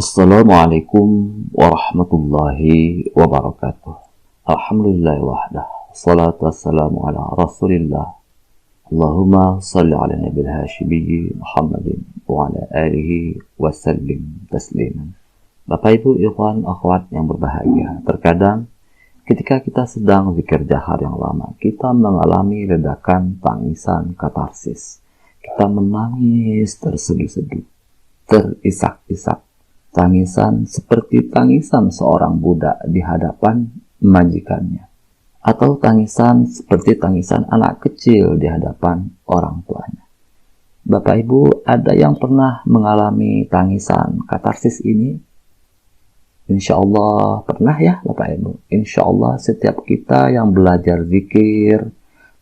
Assalamualaikum warahmatullahi wabarakatuh. Alhamdulillah wahdah. Salatu wassalamu ala rasulillah. Allahumma salli ala nabil hashimiyyi Muhammadin wa ala alihi wa sallim tasliman. Bapak ibu ikhwan akhwat yang berbahagia, terkadang ketika kita sedang zikir jahar yang lama, kita mengalami ledakan tangisan katarsis. Kita menangis terseduh-seduh, terisak-isak. Tangisan seperti tangisan seorang budak di hadapan majikannya. Atau tangisan seperti tangisan anak kecil di hadapan orang tuanya. Bapak Ibu, ada yang pernah mengalami tangisan katarsis ini? Insya Allah pernah ya Bapak Ibu. Insya Allah setiap kita yang belajar zikir,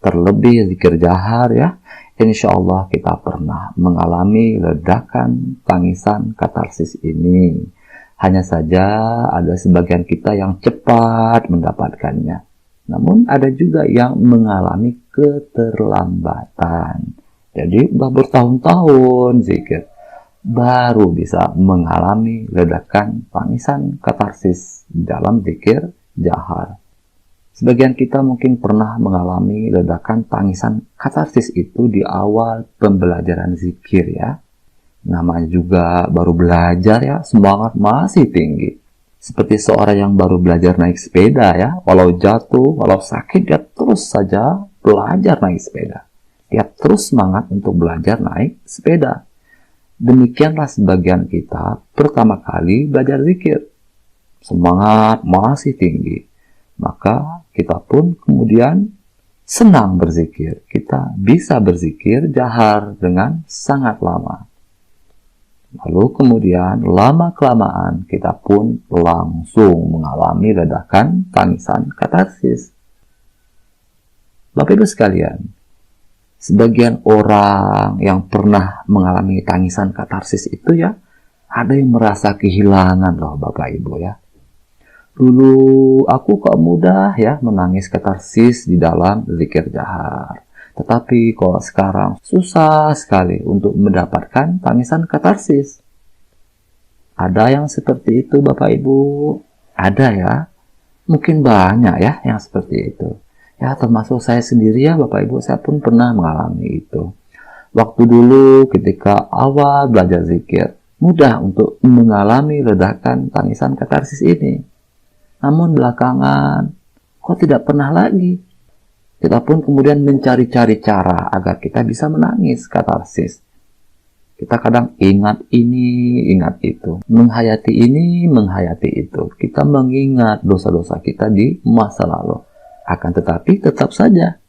terlebih zikir jahar ya, insya Allah kita pernah mengalami ledakan tangisan katarsis ini. Hanya saja ada sebagian kita yang cepat mendapatkannya. Namun ada juga yang mengalami keterlambatan. Jadi sudah bertahun-tahun zikir, baru bisa mengalami ledakan tangisan katarsis dalam zikir jahar. Sebagian kita mungkin pernah mengalami ledakan tangisan katarsis itu di awal pembelajaran zikir ya. Namanya juga baru belajar ya, semangat masih tinggi. Seperti seorang yang baru belajar naik sepeda ya, walau jatuh, walau sakit, dia terus saja belajar naik sepeda. Dia terus semangat untuk belajar naik sepeda. Demikianlah sebagian kita pertama kali belajar zikir. Semangat masih tinggi. Maka kita pun kemudian senang berzikir. Kita bisa berzikir jahar dengan sangat lama. Lalu kemudian lama-kelamaan kita pun langsung mengalami ledakan tangisan katarsis. Bapak Ibu sekalian, sebagian orang yang pernah mengalami tangisan katarsis itu ya, ada yang merasa kehilangan loh Bapak Ibu ya. Dulu aku kok mudah ya menangis katarsis di dalam zikir jahar. Tetapi kalau sekarang susah sekali untuk mendapatkan tangisan katarsis. Ada yang seperti itu Bapak Ibu? Ada ya? Mungkin banyak ya yang seperti itu. Ya termasuk saya sendiri ya Bapak Ibu, saya pun pernah mengalami itu. Waktu dulu ketika awal belajar zikir, mudah untuk mengalami ledakan tangisan katarsis ini. Namun belakangan, kok tidak pernah lagi. Kita pun kemudian mencari-cari cara agar kita bisa menangis katarsis. Kita kadang ingat ini, ingat itu. Menghayati ini, menghayati itu. Kita mengingat dosa-dosa kita di masa lalu. Akan tetapi tetap saja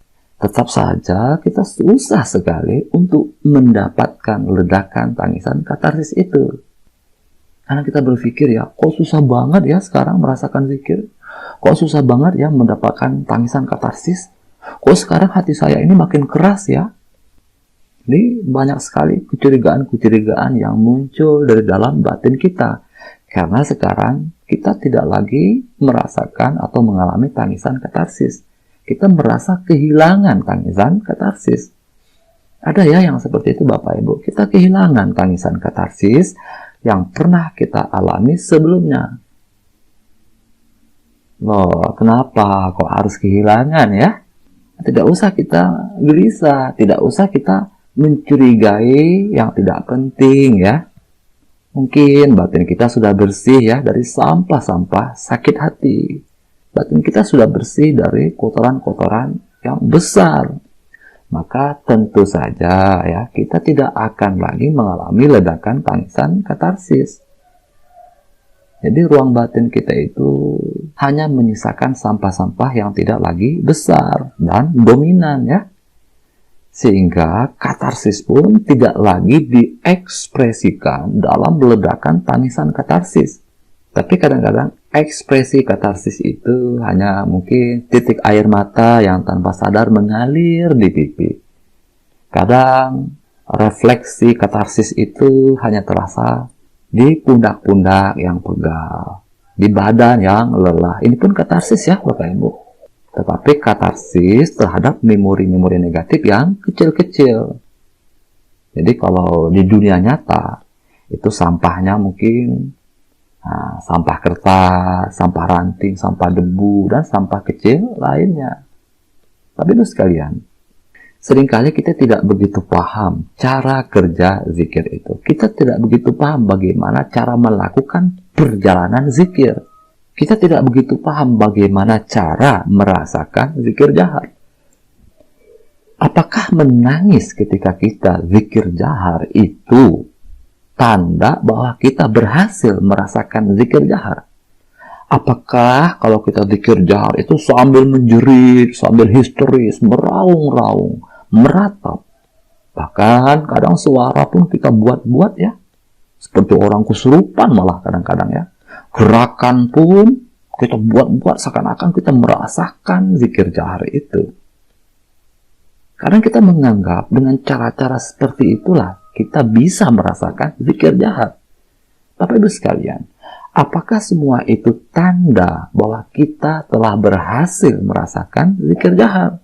kita susah sekali untuk mendapatkan ledakan tangisan katarsis itu. Karena kita berpikir ya, kok susah banget ya sekarang merasakan zikir. Kok susah banget ya mendapatkan tangisan katarsis. Kok sekarang hati saya ini makin keras ya. Ini banyak sekali kecurigaan-kecurigaan yang muncul dari dalam batin kita. Karena sekarang kita tidak lagi merasakan atau mengalami tangisan katarsis. Kita merasa kehilangan tangisan katarsis. Ada ya yang seperti itu Bapak Ibu. Kita kehilangan tangisan katarsis yang pernah kita alami sebelumnya. Loh, kenapa kok harus kehilangan ya? Tidak usah kita gelisah, tidak usah kita mencurigai yang tidak penting ya. Mungkin batin kita sudah bersih ya dari sampah-sampah sakit hati. Batin kita sudah bersih dari kotoran-kotoran yang besar. Maka tentu saja ya kita tidak akan lagi mengalami ledakan tangisan katarsis. Jadi ruang batin kita itu hanya menyisakan sampah-sampah yang tidak lagi besar dan dominan ya. Sehingga katarsis pun tidak lagi diekspresikan dalam ledakan tangisan katarsis. Tapi kadang-kadang ekspresi katarsis itu hanya mungkin titik air mata yang tanpa sadar mengalir di pipi. Kadang refleksi katarsis itu hanya terasa di pundak-pundak yang pegal, di badan yang lelah. Ini pun katarsis ya Bapak Ibu. Tetapi katarsis terhadap memori-memori negatif yang kecil-kecil. Jadi kalau di dunia nyata, itu sampahnya mungkin Nah, sampah kertas, sampah ranting, sampah debu, dan sampah kecil lainnya. Tapi itu sekalian, seringkali kita tidak begitu paham cara kerja zikir itu. Kita tidak begitu paham bagaimana cara melakukan perjalanan zikir. Kita tidak begitu paham bagaimana cara merasakan zikir jahar. Apakah menangis ketika kita zikir jahar itu tanda bahwa kita berhasil merasakan zikir jahar? Apakah kalau kita zikir jahar itu sambil menjerit, sambil histeris, meraung-raung, meratap, bahkan kadang suara pun kita buat-buat ya, seperti orang kesurupan malah kadang-kadang ya, gerakan pun kita buat-buat seakan-akan kita merasakan zikir jahar itu. Karena kita menganggap dengan cara-cara seperti itulah kita bisa merasakan zikir jahar. Bapak Ibu sekalian, apakah semua itu tanda bahwa kita telah berhasil merasakan zikir jahar?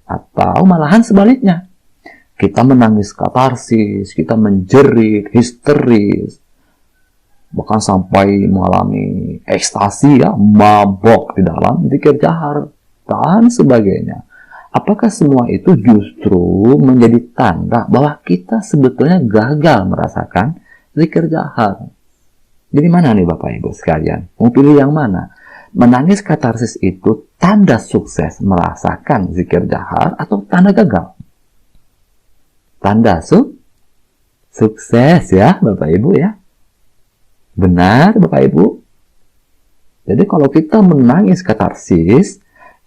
Atau malahan sebaliknya, kita menangis katarsis, kita menjerit, histeris, bahkan sampai mengalami ekstasi ya, mabok di dalam zikir jahar, dan sebagainya. Apakah semua itu justru menjadi tanda bahwa kita sebetulnya gagal merasakan zikir jahar? Jadi mana nih Bapak Ibu sekalian? Mau pilih yang mana? Menangis katarsis itu tanda sukses merasakan zikir jahar atau tanda gagal? Tanda sukses ya Bapak Ibu ya. Benar Bapak Ibu? Jadi kalau kita menangis katarsis,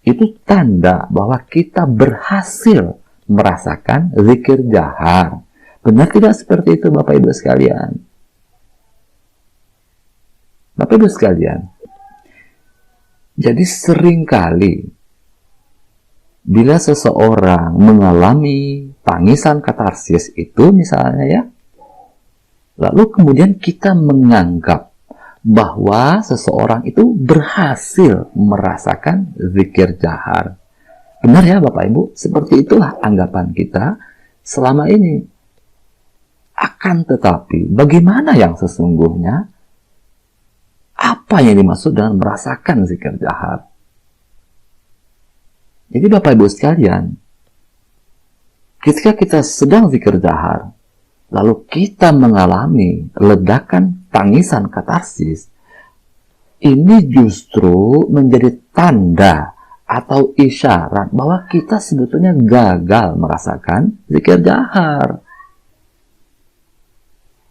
itu tanda bahwa kita berhasil merasakan zikir jahar. Benar tidak seperti itu Bapak Ibu sekalian? Bapak Ibu sekalian, jadi seringkali bila seseorang mengalami tangisan katarsis itu misalnya ya, lalu kemudian kita menganggap bahwa seseorang itu berhasil merasakan zikir jahar. Benar ya Bapak Ibu? Seperti itulah anggapan kita selama ini. Akan tetapi, bagaimana yang sesungguhnya? Apa yang dimaksud dengan merasakan zikir jahar? Jadi Bapak Ibu sekalian, ketika kita sedang zikir jahar, lalu kita mengalami ledakan tangisan katarsis, ini justru menjadi tanda atau isyarat bahwa kita sebetulnya gagal merasakan zikir jahar.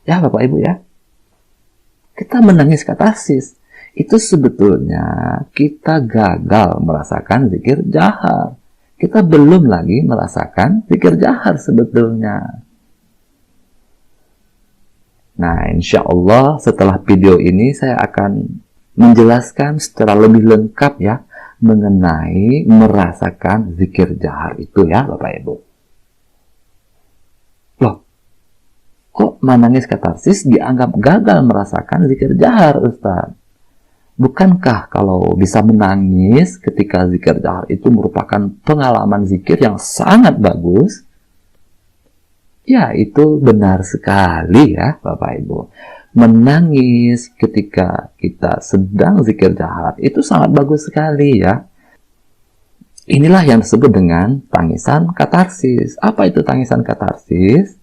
Ya Bapak Ibu ya, kita menangis katarsis, itu sebetulnya kita gagal merasakan zikir jahar. Kita belum lagi merasakan zikir jahar sebetulnya. Nah, insya Allah setelah video ini saya akan menjelaskan secara lebih lengkap ya mengenai merasakan zikir jahar itu ya Bapak Ibu. Loh, kok menangis katarsis dianggap gagal merasakan zikir jahar Ustaz? Bukankah kalau bisa menangis ketika zikir jahar itu merupakan pengalaman zikir yang sangat bagus? Ya, itu benar sekali ya Bapak Ibu. Menangis ketika kita sedang zikir jahar itu sangat bagus sekali ya. Inilah yang disebut dengan tangisan katarsis. Apa itu tangisan katarsis?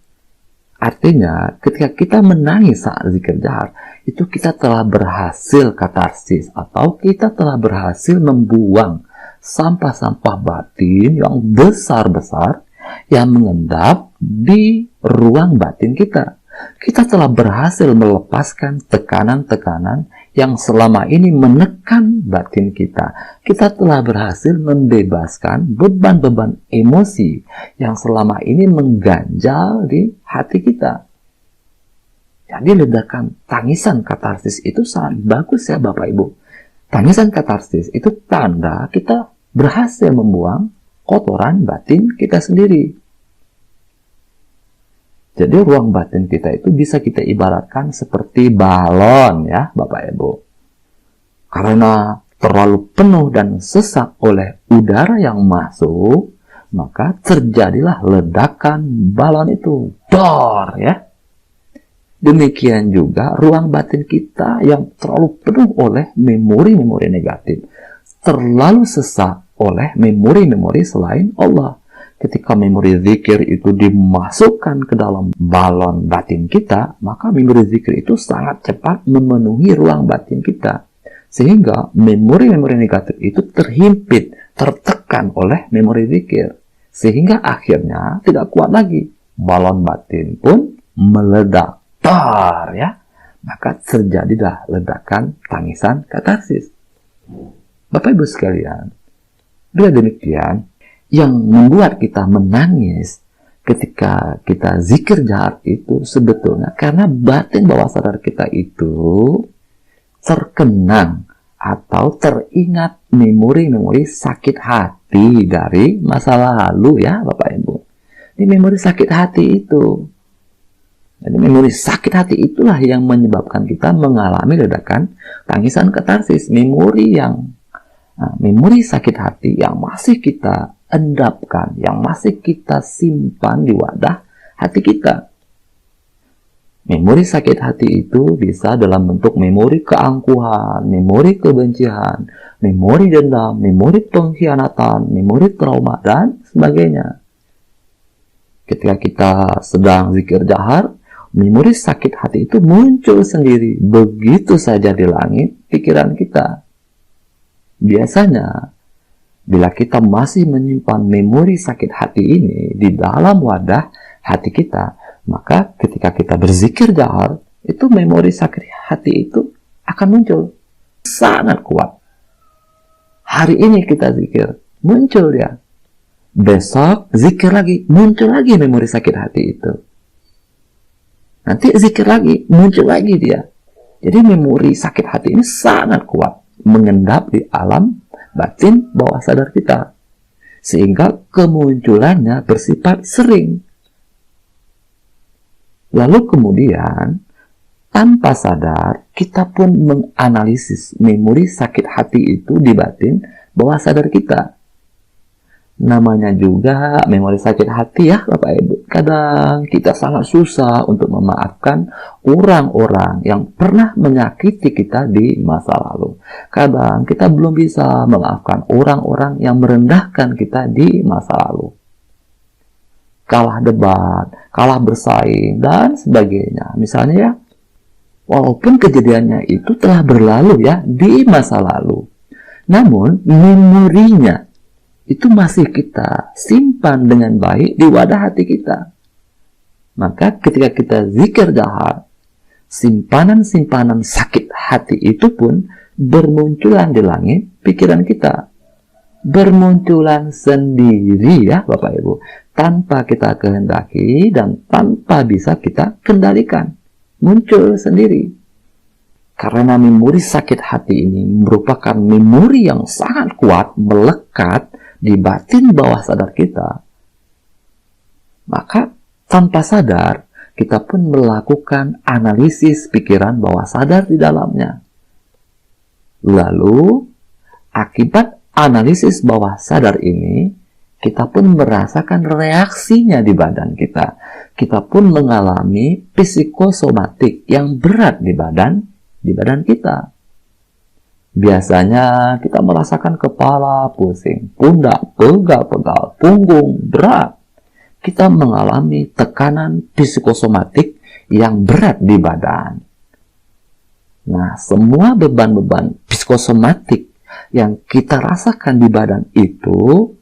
Artinya ketika kita menangis saat zikir jahar, itu kita telah berhasil katarsis atau kita telah berhasil membuang sampah-sampah batin yang besar-besar yang mengendap di ruang batin kita. Kita telah berhasil melepaskan tekanan-tekanan yang selama ini menekan batin kita. Kita telah berhasil membebaskan beban-beban emosi yang selama ini mengganjal di hati kita. Jadi ledakan tangisan katarsis itu sangat bagus ya Bapak Ibu. Tangisan katarsis itu tanda kita berhasil membuang kotoran batin kita sendiri. Jadi ruang batin kita itu bisa kita ibaratkan seperti balon ya Bapak Ibu. Karena terlalu penuh dan sesak oleh udara yang masuk, maka terjadilah ledakan balon itu. Dor ya. Demikian juga ruang batin kita yang terlalu penuh oleh memori-memori negatif, terlalu sesak oleh memori-memori selain Allah. Ketika memori zikir itu dimasukkan ke dalam balon batin kita, maka memori zikir itu sangat cepat memenuhi ruang batin kita. Sehingga memori-memori negatif itu terhimpit, tertekan oleh memori zikir. Sehingga akhirnya tidak kuat lagi. Balon batin pun meledak. Ya, maka terjadilah ledakan tangisan katarsis. Bapak Ibu sekalian, bila demikian, yang membuat kita menangis ketika kita zikir jahar itu sebetulnya karena batin bawah sadar kita itu terkenang atau teringat memori-memori sakit hati dari masa lalu, ya Bapak Ibu. Ini memori sakit hati itu. Jadi memori sakit hati itulah yang menyebabkan kita mengalami ledakan tangisan katarsis. Memori sakit hati yang masih kita endapkan, yang masih kita simpan di wadah hati kita. Memori sakit hati itu bisa dalam bentuk memori keangkuhan, memori kebencian, memori dendam, memori pengkhianatan, memori trauma, dan sebagainya. Ketika kita sedang zikir jahar, memori sakit hati itu muncul sendiri begitu saja di langit pikiran kita. Biasanya, bila kita masih menyimpan memori sakit hati ini di dalam wadah hati kita, maka ketika kita berzikir jahar, itu memori sakit hati itu akan muncul. Sangat kuat. Hari ini kita zikir, muncul dia. Besok zikir lagi, muncul lagi memori sakit hati itu. Nanti zikir lagi, muncul lagi dia. Jadi memori sakit hati ini sangat kuat, mengendap di alam batin bawah sadar kita. Sehingga kemunculannya bersifat sering. Lalu kemudian, tanpa sadar, kita pun menganalisis memori sakit hati itu di batin bawah sadar kita. Namanya juga memori sakit hati, ya Bapak Ibu. Kadang kita sangat susah untuk memaafkan orang-orang yang pernah menyakiti kita di masa lalu. Kadang kita belum bisa memaafkan orang-orang yang merendahkan kita di masa lalu. Kalah debat, kalah bersaing, dan sebagainya. Misalnya ya, walaupun kejadiannya itu telah berlalu ya di masa lalu, namun memorinya itu masih kita simpan dengan baik di wadah hati kita. Maka ketika kita zikir jahar, simpanan-simpanan sakit hati itu pun bermunculan di langit pikiran kita. Bermunculan sendiri ya Bapak Ibu, tanpa kita kehendaki dan tanpa bisa kita kendalikan. Muncul sendiri. Karena memori sakit hati ini merupakan memori yang sangat kuat, melekat di batin bawah sadar kita, maka tanpa sadar kita pun melakukan analisis pikiran bawah sadar di dalamnya. Lalu akibat analisis bawah sadar ini, kita pun merasakan reaksinya di badan kita. Kita pun mengalami psikosomatik yang berat di badan kita. Biasanya kita merasakan kepala pusing, pundak pegal-pegal, punggung berat. Kita mengalami tekanan psikosomatik yang berat di badan. Nah, semua beban-beban psikosomatik yang kita rasakan di badan itu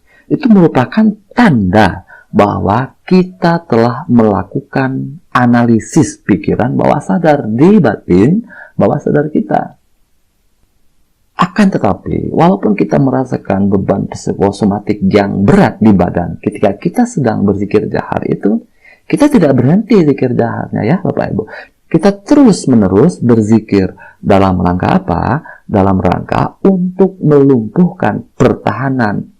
merupakan tanda bahwa kita telah melakukan analisis pikiran bawah sadar di batin bawah sadar kita. Akan tetapi, walaupun kita merasakan beban psikosomatik yang berat di badan ketika kita sedang berzikir jahar itu, kita tidak berhenti zikir jaharnya ya Bapak Ibu. Kita terus-menerus berzikir dalam rangka apa? Dalam rangka untuk melumpuhkan pertahanan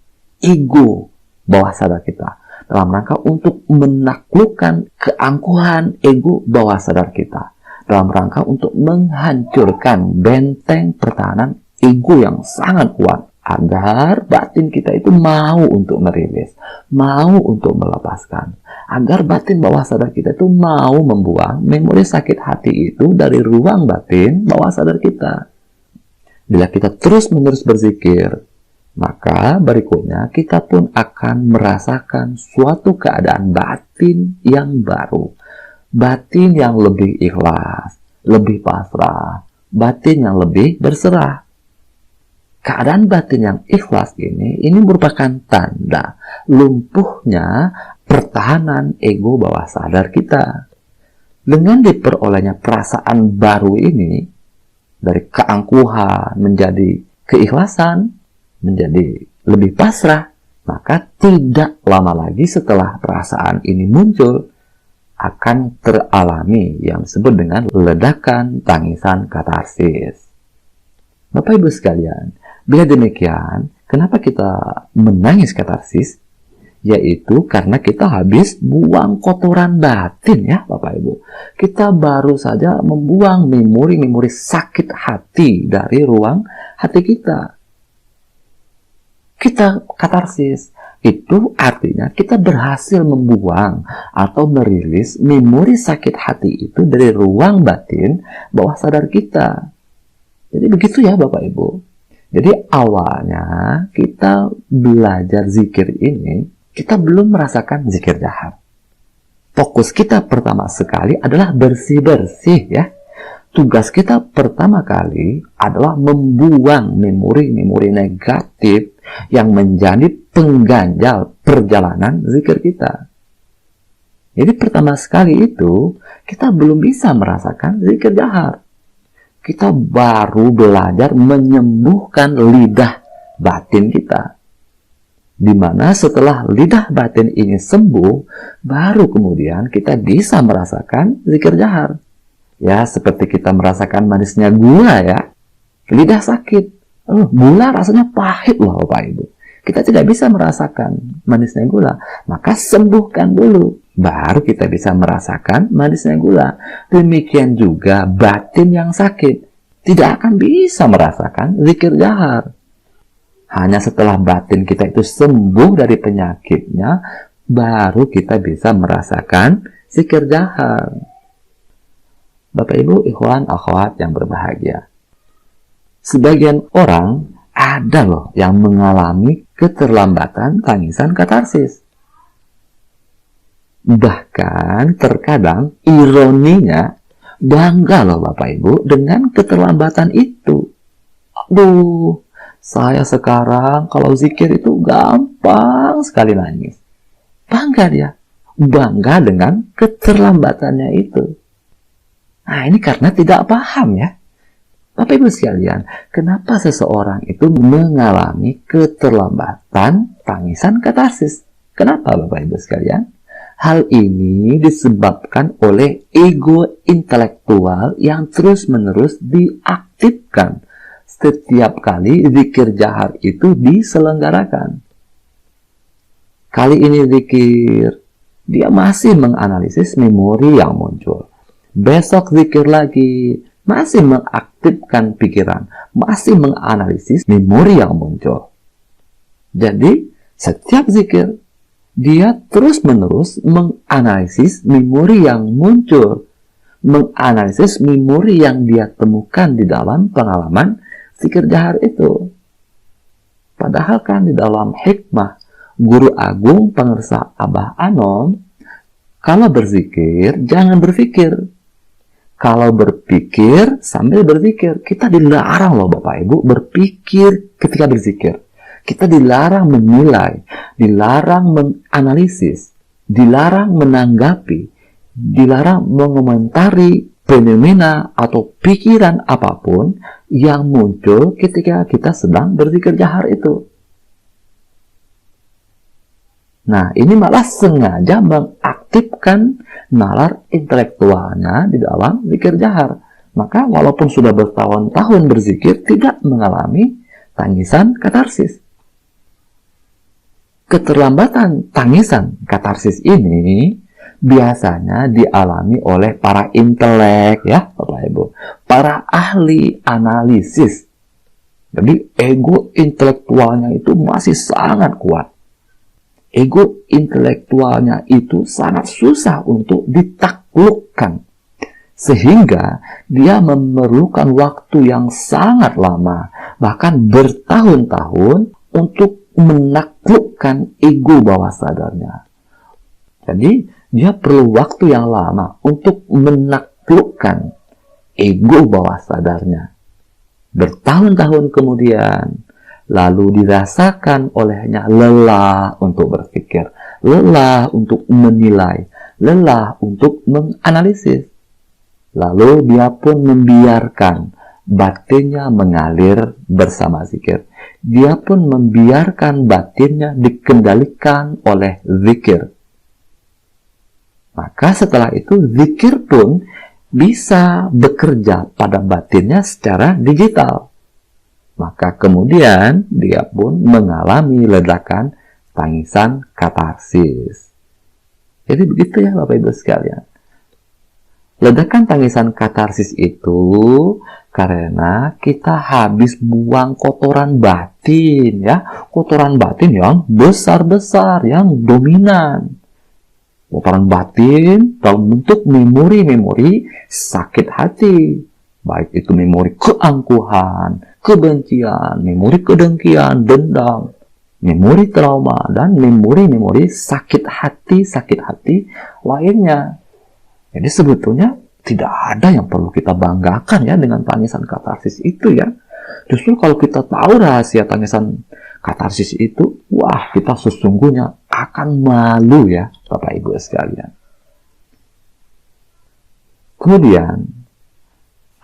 ego bawah sadar kita. Dalam rangka untuk menaklukkan keangkuhan ego bawah sadar kita. Dalam rangka untuk menghancurkan benteng pertahanan ego yang sangat kuat, agar batin kita itu mau untuk merilis, mau untuk melepaskan, agar batin bawah sadar kita itu mau membuang memori sakit hati itu dari ruang batin bawah sadar kita. Bila kita terus-menerus berzikir, maka berikutnya kita pun akan merasakan suatu keadaan batin yang baru. Batin yang lebih ikhlas, lebih pasrah, batin yang lebih berserah. Keadaan batin yang ikhlas ini merupakan tanda lumpuhnya pertahanan ego bawah sadar kita. Dengan diperolehnya perasaan baru ini, dari keangkuhan menjadi keikhlasan, menjadi lebih pasrah, maka tidak lama lagi setelah perasaan ini muncul, akan teralami yang disebut dengan ledakan tangisan katarsis. Bapak Ibu sekalian, bila demikian, kenapa kita menangis katarsis? Yaitu karena kita habis buang kotoran batin, ya Bapak Ibu. Kita baru saja membuang memori-memori sakit hati dari ruang hati kita. Kita katarsis. Itu artinya kita berhasil membuang atau merilis memori sakit hati itu dari ruang batin bawah sadar kita. Jadi begitu ya Bapak Ibu. Jadi awalnya kita belajar zikir ini, kita belum merasakan zikir jahar. Fokus kita pertama sekali adalah bersih-bersih, ya. Tugas kita pertama kali adalah membuang memori-memori negatif yang menjadi pengganjal perjalanan zikir kita. Jadi pertama sekali itu kita belum bisa merasakan zikir jahar. Kita baru belajar menyembuhkan lidah batin kita. Di mana setelah lidah batin ini sembuh, baru kemudian kita bisa merasakan zikir jahar. Ya, seperti kita merasakan manisnya gula, ya. Lidah sakit. Gula rasanya pahit loh Bapak Ibu. Kita tidak bisa merasakan manisnya gula. Maka sembuhkan dulu. Baru kita bisa merasakan manisnya gula. Demikian juga batin yang sakit. Tidak akan bisa merasakan zikir jahar. Hanya setelah batin kita itu sembuh dari penyakitnya, baru kita bisa merasakan zikir jahar. Bapak Ibu, ikhwan, akhwat yang berbahagia. Sebagian orang ada loh yang mengalami keterlambatan tangisan katarsis. Bahkan terkadang ironinya bangga loh Bapak Ibu dengan keterlambatan itu. Aduh, saya sekarang kalau zikir itu gampang sekali nangis. Bangga dia. Bangga dengan keterlambatannya itu. Nah, ini karena tidak paham, ya. Bapak Ibu sekalian, kenapa seseorang itu mengalami keterlambatan tangisan katarsis? Kenapa Bapak Ibu sekalian? Hal ini disebabkan oleh ego intelektual yang terus-menerus diaktifkan setiap kali zikir jahar itu diselenggarakan. Kali ini zikir, dia masih menganalisis memori yang muncul. Besok zikir lagi, masih mengaktifkan pikiran, masih menganalisis memori yang muncul. Jadi, setiap zikir, dia terus-menerus menganalisis memori yang muncul, menganalisis memori yang dia temukan di dalam pengalaman zikir jahar itu. Padahal kan di dalam hikmah Guru Agung Pangersa Abah Anom, kalau berzikir jangan berpikir. Kalau berpikir sambil berzikir, kita dilarang loh Bapak Ibu berpikir ketika berzikir. Kita dilarang menilai, dilarang menganalisis, dilarang menanggapi, dilarang mengomentari fenomena atau pikiran apapun yang muncul ketika kita sedang berzikir jahar itu. Nah, ini malah sengaja mengaktifkan nalar intelektualnya di dalam zikir jahar. Maka walaupun sudah bertahun-tahun berzikir, tidak mengalami tangisan katarsis. Keterlambatan tangisan katarsis ini biasanya dialami oleh para intelek, ya Bapak Ibu, para ahli analisis. Jadi ego intelektualnya itu masih sangat kuat. ego intelektualnya itu sangat susah untuk ditaklukkan. Sehingga dia memerlukan waktu yang sangat lama, bahkan bertahun-tahun untuk menaklukkan ego bawah sadarnya. Jadi, dia perlu waktu yang lama untuk menaklukkan ego bawah sadarnya. Bertahun-tahun kemudian, lalu dirasakan olehnya lelah untuk berpikir, lelah untuk menilai, lelah untuk menganalisis. Lalu dia pun membiarkan batinnya mengalir bersama zikir. Dia pun membiarkan batinnya dikendalikan oleh zikir. Maka setelah itu zikir pun bisa bekerja pada batinnya secara digital. Maka kemudian dia pun mengalami ledakan tangisan katarsis. Jadi begitu ya Bapak Ibu sekalian. Ledakan tangisan katarsis itu karena kita habis buang kotoran batin, ya, kotoran batin yang besar-besar, yang dominan. Kotoran batin dalam bentuk memori-memori sakit hati, baik itu memori keangkuhan, kebencian, memori kedengkian, dendam, memori trauma, dan memori-memori sakit hati lainnya. Jadi sebetulnya tidak ada yang perlu kita banggakan ya dengan tangisan katarsis itu ya. Justru kalau kita tahu rahasia tangisan katarsis itu, wah, kita sesungguhnya akan malu ya Bapak Ibu sekalian. Kemudian,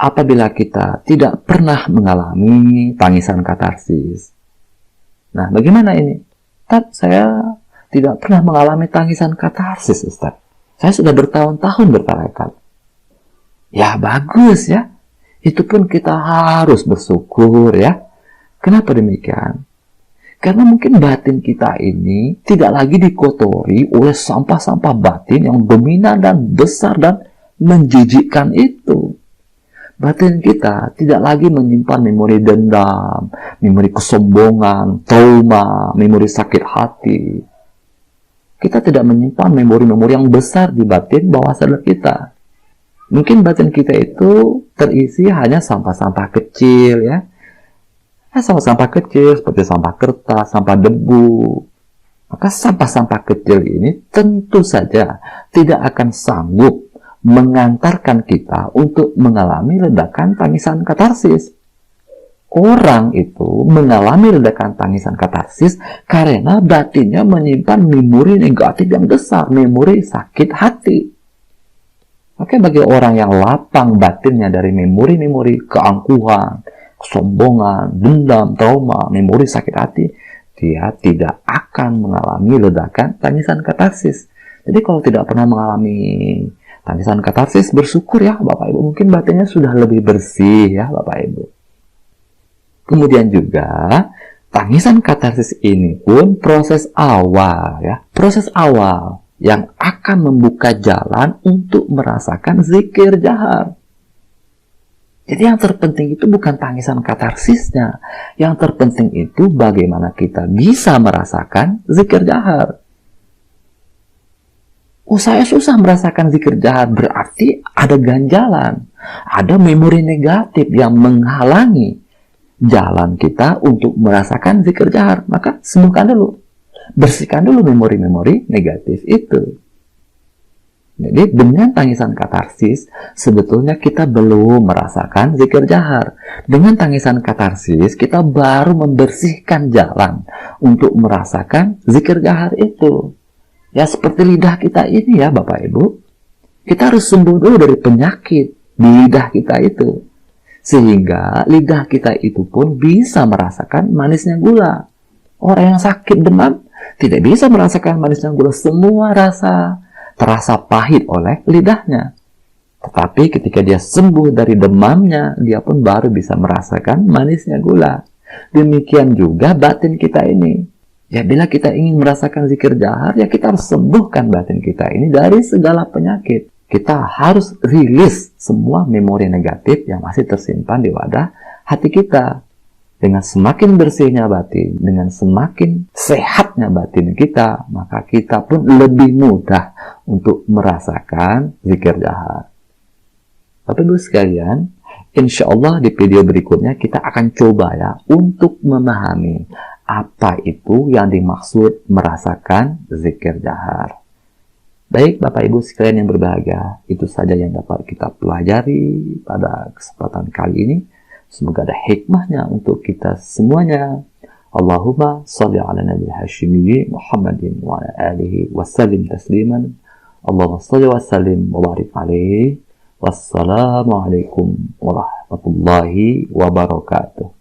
apabila kita tidak pernah mengalami tangisan katarsis, nah bagaimana ini? Ustaz, saya tidak pernah mengalami tangisan katarsis, Ustaz. Saya sudah bertahun-tahun bertarekat. Ya bagus ya. Itu pun kita harus bersyukur ya. Kenapa demikian? Karena mungkin batin kita ini tidak lagi dikotori oleh sampah-sampah batin yang dominan dan besar dan menjijikkan itu. Batin kita tidak lagi menyimpan memori dendam, memori kesombongan, trauma, memori sakit hati. Kita tidak menyimpan memori-memori yang besar di batin bawah sadar kita. Mungkin batin kita itu terisi hanya sampah-sampah kecil ya. Sampah-sampah kecil seperti sampah kertas, sampah debu. Maka sampah-sampah kecil ini tentu saja tidak akan sanggup mengantarkan kita untuk mengalami ledakan tangisan katarsis. Orang itu mengalami ledakan tangisan katarsis karena batinnya menyimpan memori negatif yang besar, memori sakit hati. Oke, bagi orang yang lapang batinnya dari memori-memori keangkuhan, kesombongan, dendam, trauma, memori sakit hati, dia tidak akan mengalami ledakan tangisan katarsis. Jadi kalau tidak pernah mengalami tangisan katarsis, bersyukur ya Bapak Ibu. Mungkin batinnya sudah lebih bersih ya Bapak Ibu. Kemudian juga tangisan katarsis ini pun proses awal ya, proses awal yang akan membuka jalan untuk merasakan zikir jahar. Jadi yang terpenting itu bukan tangisan katarsisnya, yang terpenting itu bagaimana kita bisa merasakan zikir jahar. Oh, saya susah merasakan zikir jahar, berarti ada ganjalan, ada memori negatif yang menghalangi jalan kita untuk merasakan zikir jahar. Maka sembuhkan dulu, bersihkan dulu memori-memori negatif itu. Jadi dengan tangisan katarsis sebetulnya kita belum merasakan zikir jahar. Dengan tangisan katarsis kita baru membersihkan jalan untuk merasakan zikir jahar itu. Ya seperti lidah kita ini ya Bapak Ibu, kita harus sembuh dulu dari penyakit di lidah kita itu, sehingga lidah kita itu pun bisa merasakan manisnya gula. Orang yang sakit demam tidak bisa merasakan manisnya gula, semua rasa terasa pahit oleh lidahnya. Tetapi ketika dia sembuh dari demamnya, dia pun baru bisa merasakan manisnya gula. Demikian juga batin kita ini. Ya bila kita ingin merasakan zikir jahar, ya kita harus sembuhkan batin kita ini dari segala penyakit. Kita harus rilis semua memori negatif yang masih tersimpan di wadah hati kita. Dengan semakin bersihnya batin, dengan semakin sehatnya batin kita, maka kita pun lebih mudah untuk merasakan zikir jahar. Bapak Ibu sekalian, insya Allah di video berikutnya kita akan coba ya untuk memahami apa itu yang dimaksud merasakan zikir jahar. Baik Bapak Ibu sekalian yang berbahagia, itu saja yang dapat kita pelajari pada kesempatan kali ini. Semoga ada hikmahnya untuk kita semuanya. Allahumma salli ala nabi hashimi Muhammadin wa ala alihi wa sallim tasliman. Allahumma salli wa sallim wa barik alaihi. Wassalamualaikum warahmatullahi wabarakatuh.